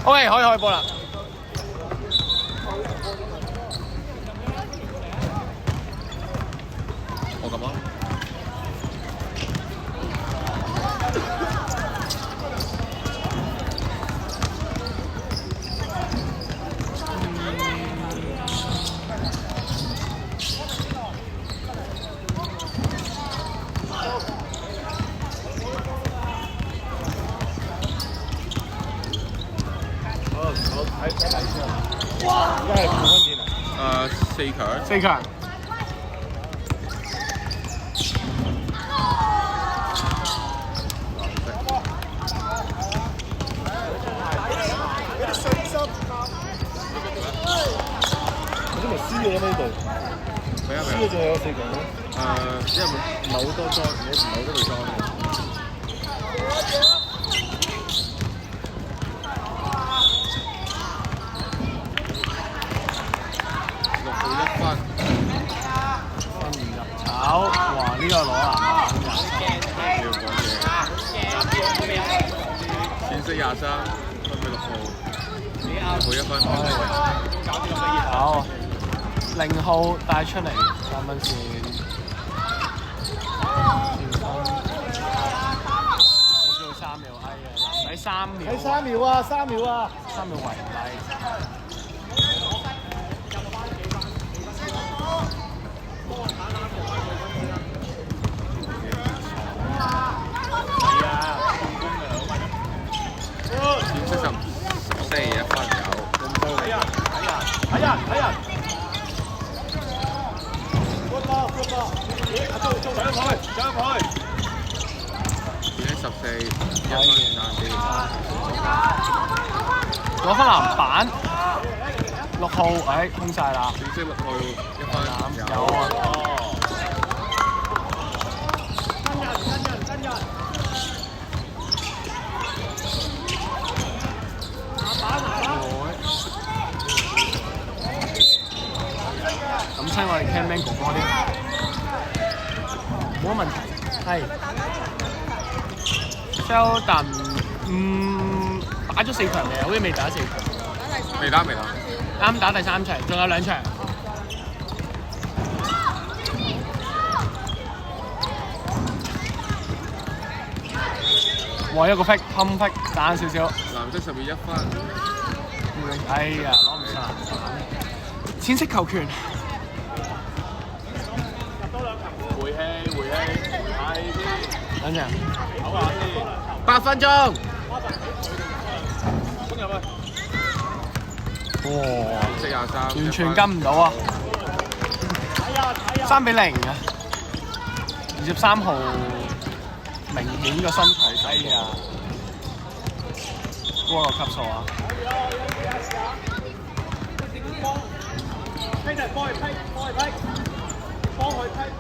OK， 可以開波啦。我咁啊。哇！而家係負分點啊？4強。4強。我今日輸咗呢隊。輸咗仲有4強咩？因為唔係好多裝，唔係好多隊裝。好，哇！呢個攞啊！要講嘢。淺色23，分俾6號。6號1分。好，0號帶出嚟3分線。我叫佢3秒，係啊，男仔3秒。喺3秒啊！3秒啊！3秒為例。74一分有，睇人，過波，上去，而家14一分難啲，攞翻籃板，6號，空晒啦，淺色6號1分有啊。咁親我哋 Camman 哥哥啲，冇乜問題。係 Sheldon， 打咗4場未啊？好似未打4場。未打。啱打第3場，仲有2場。哇！一個 pick， 冚 pick， 爭少少。藍色12 1分。哎呀，攞唔晒籃板。淺色球權。回氣，係啲。等陣。唞下先。 8分鐘。攻入去。哇！淺色23。完全跟唔到啊！3比0啊！23號明顯個身材低啊！嗰個級數啊！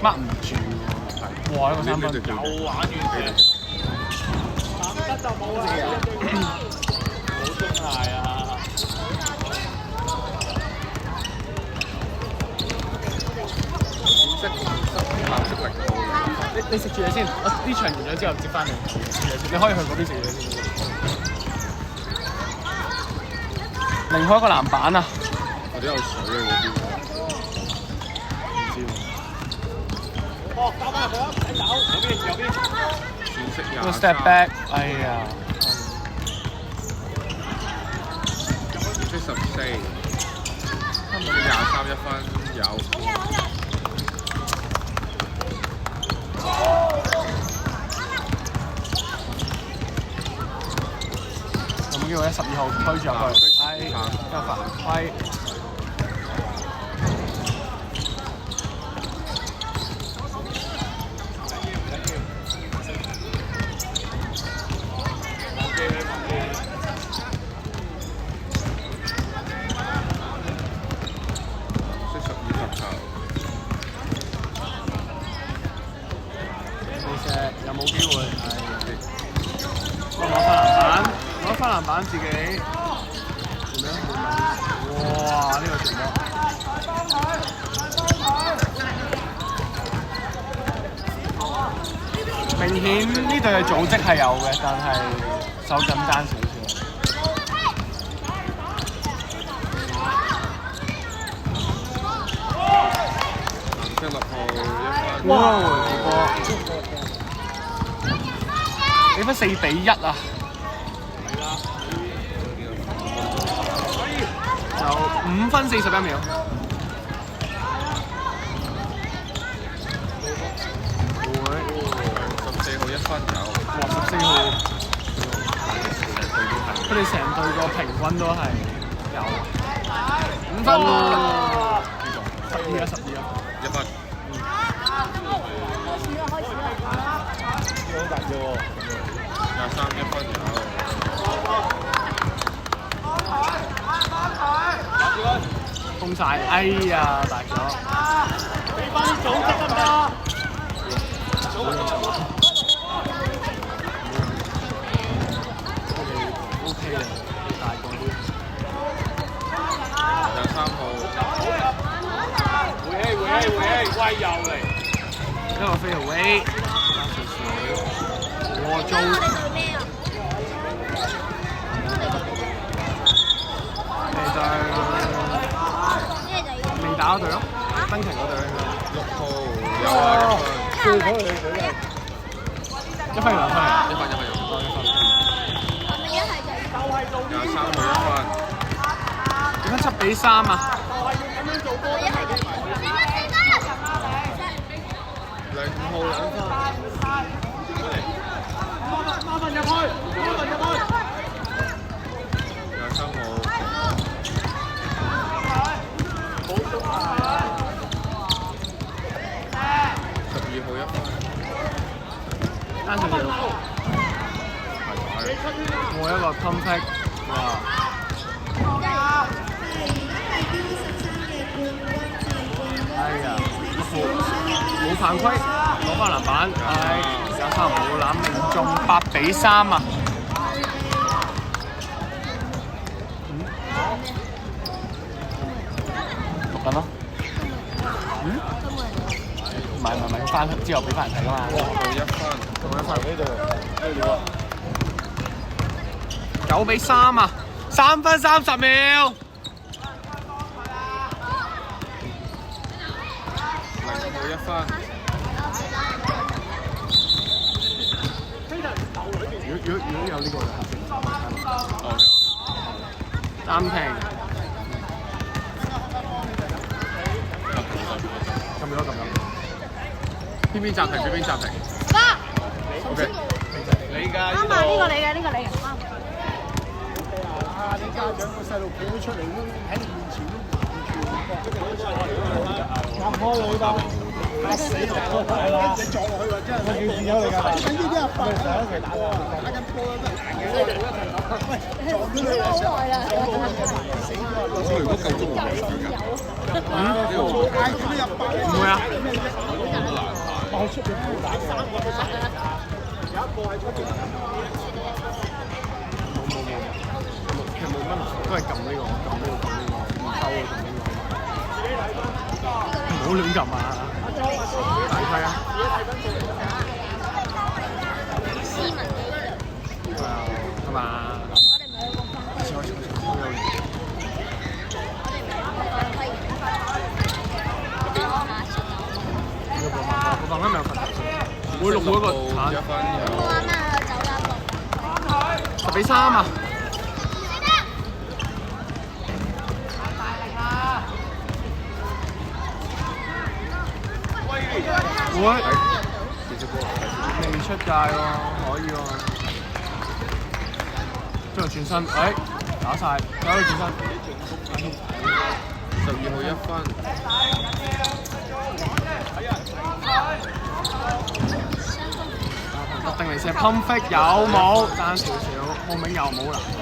掹唔住喎！哇！呢個3分又玩完嘅，藍得就冇啦，好中鞋啊！淺色藍色0號。你食住嘢先，我呢場完咗之後接翻嚟食嘢先，你可以去嗰邊食嘢先。另外一個籃板啊！或者有水啊嗰邊。唔知喎。哦，交翻入去啊！唔使走，右邊。淺色個 23。step back， 哎呀！淺色14。淺色23 1分有。咁叫佢12號推住入去，一個犯規。有冇機會？攞翻籃板自己。哇！呢個傳波。明顯呢隊嘅組織係有嘅，但係手感爭少少。哇！比分4-1啊！就5分41秒。會14號1分有。哇！14號，佢哋成隊個平均都係有5分喎。12啊1分。好大啫喎23 1分有。封晒，哎呀，大咗！俾翻啲組織得唔得？OK 嘅，大個啲。23號。回氣，威又嚟。一個飛後位，我做。未打嗰隊咯，登場嗰隊應該。6號有啊笑咗你1分2分1分有。23號1分。點解7-3啊？2號2分。馬文入去。23號。12號1分。單上條。我一個 compact， 哇！哎呀，6號冇犯規，攞翻籃板，23號冇攬命中8-3啊！讀緊咯。唔係，翻之後俾翻人睇㗎嘛。6號1分。呢度咩料啊？9-3啊！3分30秒。0號1分。如果有呢個就暫停。撳咗。邊暫停？邊暫停？OK。你㗎呢個。啱啊！呢個你嘅，啱。你家長個細路企咗出嚟都喺你面前啱開你吧，嚇死人係啦！你撞落去話真係叫見咗你㗎，呢啲係快上一齊打㗎，打緊波都難嘅，喂撞咗你啊！好耐啦，死咗！如果夠鐘唔俾時間。嗌點入白？唔會啊！爆出嚟好大3個都實，有一個喺出邊。其實冇乜，都係撳呢個，唔收撳呢個。唔好亂撳啊！大規啊！斯文啲。係嘛？我哋唔係去過分區。我放緊咪有份頭，會6號一個鏟。1分有。我啱啱去走10-3啊！會未出界喎，可以喎。將佢轉身，打晒，走去轉身。12號1分。特定嚟射 pump fake 有冇？爭少少，浩銘又冇籃板。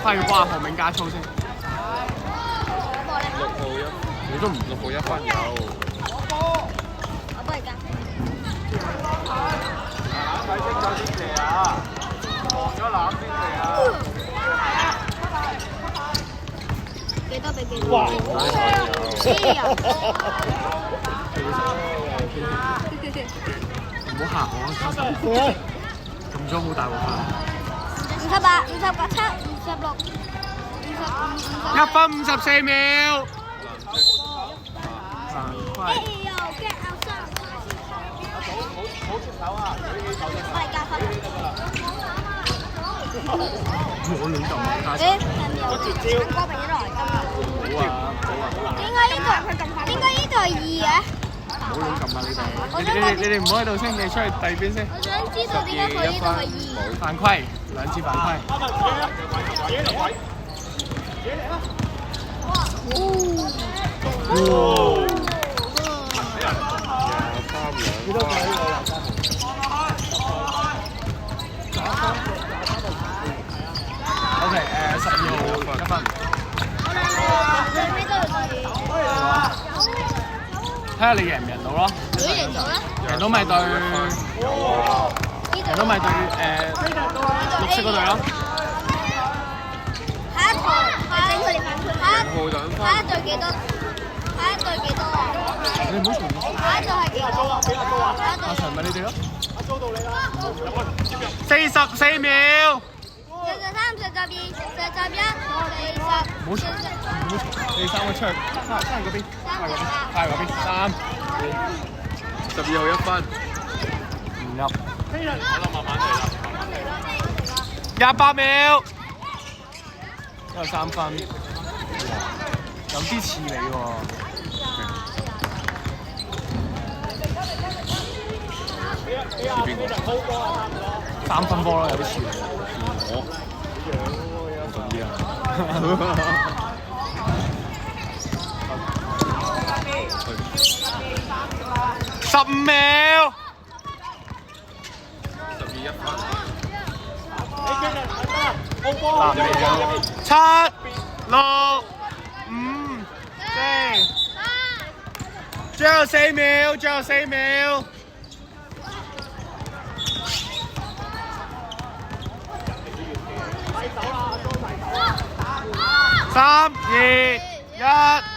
翻去幫阿浩銘加操先。6號1，你都唔6號1分有。我幫你加。睇清楚先射啊！望咗籃先射啊！幾多比幾多？哇！唔好嚇我，撳咗好大鑊58、57、56、55。1分54秒。快！哎呦，get out 上！好接手啊！我嚟教佢。我亂撳啊！誒，係歌俾來㗎嘛？好啊好啊，點解呢度係2嘅？唔好亂撳啊！你哋唔好喺度先，你出去第二邊先。我想知道點解佢呢度係2。犯規，2次犯規。幾多個呢個？OK， 12號1分。最尾都要睇下你贏唔贏到咯。如果贏到咧？贏到咪對，贏到咪對綠色嗰隊咯。下一場，下一隊幾多？下一隊幾多啊？你唔好重複。下一隊係幾多？下場咪你哋咯。44秒。43、42、41、唔好重，你3個出去，翻嗰邊，翻嗰邊，3、12號1分，唔入。28秒，都有3分，有啲似你喎。似邊個？3分波咯，有啲似你。我順啲啊！15秒，12 1分，8秒，7、6、5、4，最後4秒，最後4秒。3、2、1。